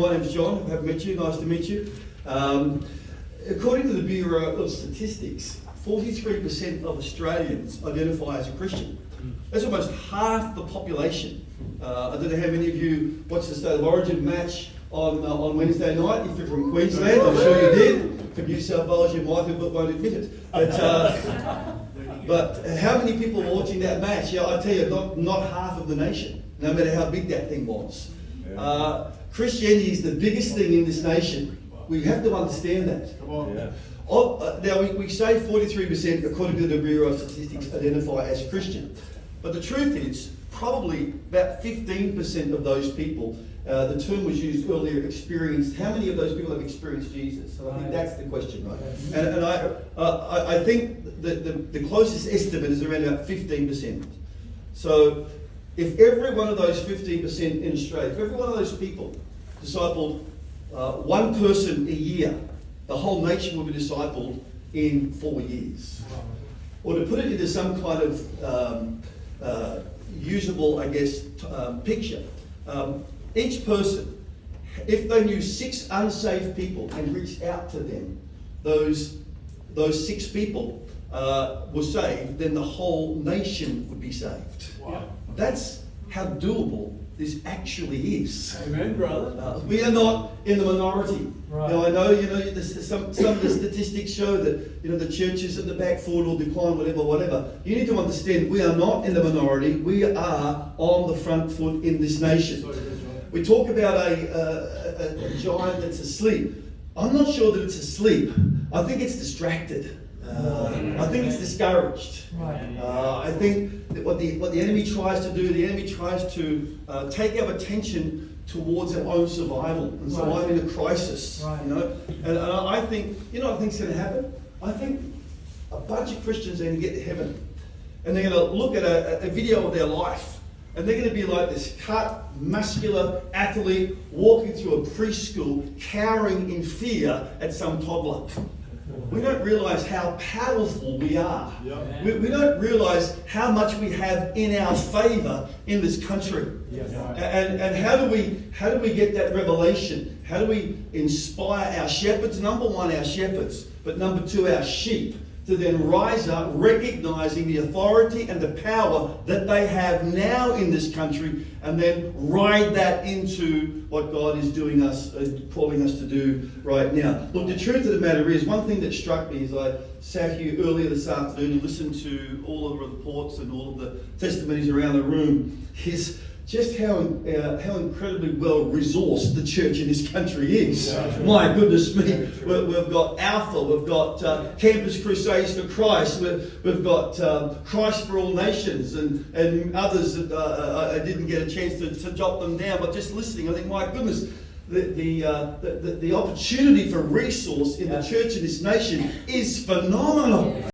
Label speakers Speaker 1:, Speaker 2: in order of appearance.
Speaker 1: My name's John, I have met you, nice to meet you. According to the Bureau of Statistics, 43% of Australians identify as a Christian. That's almost half the population. I don't know how many of you watched the State of Origin match on Wednesday night. If you're from Queensland, I'm sure you did. For New South Wales, you might have, but won't admit it. But how many people were watching that match? Yeah, I tell you, not half of the nation, no matter how big that thing was. Christianity is the biggest thing in this nation. We have to understand that.
Speaker 2: Come on. Yeah.
Speaker 1: Now, we say 43%, according to the Bureau of Statistics, identify as Christian. But the truth is, probably about 15% of those people, the term was used earlier, experienced. How many of those people have experienced Jesus? And I think that's the question, right? And I think that the closest estimate is around about 15%. So if every one of those 15% in Australia, if every one of those people discipled one person a year, the whole nation will be discipled in 4 years. Or to put it into some kind of usable, I guess, picture, each person, if they knew 6 unsaved people and reached out to them, those 6 people were saved, then the whole nation would be saved.
Speaker 2: Wow.
Speaker 1: That's how doable this actually is.
Speaker 2: Amen, brother.
Speaker 1: We are not in the minority.
Speaker 3: Right.
Speaker 1: Now I know, some of the statistics show that the churches at the back foot will decline, whatever. You need to understand, we are not in the minority. We are on the front foot in this nation. We talk about a giant that's asleep. I'm not sure that it's asleep. I think it's distracted. I think it's discouraged.
Speaker 3: Right.
Speaker 1: I think that what the enemy tries to do, the enemy tries to take our attention towards our own survival. And so
Speaker 3: Right.
Speaker 1: I'm in a crisis,
Speaker 3: Right.
Speaker 1: And I think, what I think's going to happen? I think a bunch of Christians are going to get to heaven, and they're going to look at a video of their life, and they're going to be like this cut, muscular athlete walking through a preschool, cowering in fear at some toddler. We don't realise how powerful we are.
Speaker 2: Yeah.
Speaker 1: We don't realise how much we have in our favour in this country.
Speaker 3: Yes.
Speaker 1: And how do we get that revelation? How do we inspire our shepherds? Number one, our shepherds, but number two, our sheep, to then rise up, recognising the authority and the power that they have now in this country, and then ride that into what God is doing us, calling us to do right now. Look, the truth of the matter is, one thing that struck me as I sat here earlier this afternoon and listened to all of the reports and all of the testimonies around the room, is just how incredibly well resourced the church in this country is.
Speaker 2: Yeah,
Speaker 1: My goodness me, we've got Alpha, we've got Campus Crusades for Christ, we've got Christ for All Nations, and others that I didn't get a chance to jot them down, but just listening, I think, my goodness, the opportunity for resource in the church in this nation is phenomenal.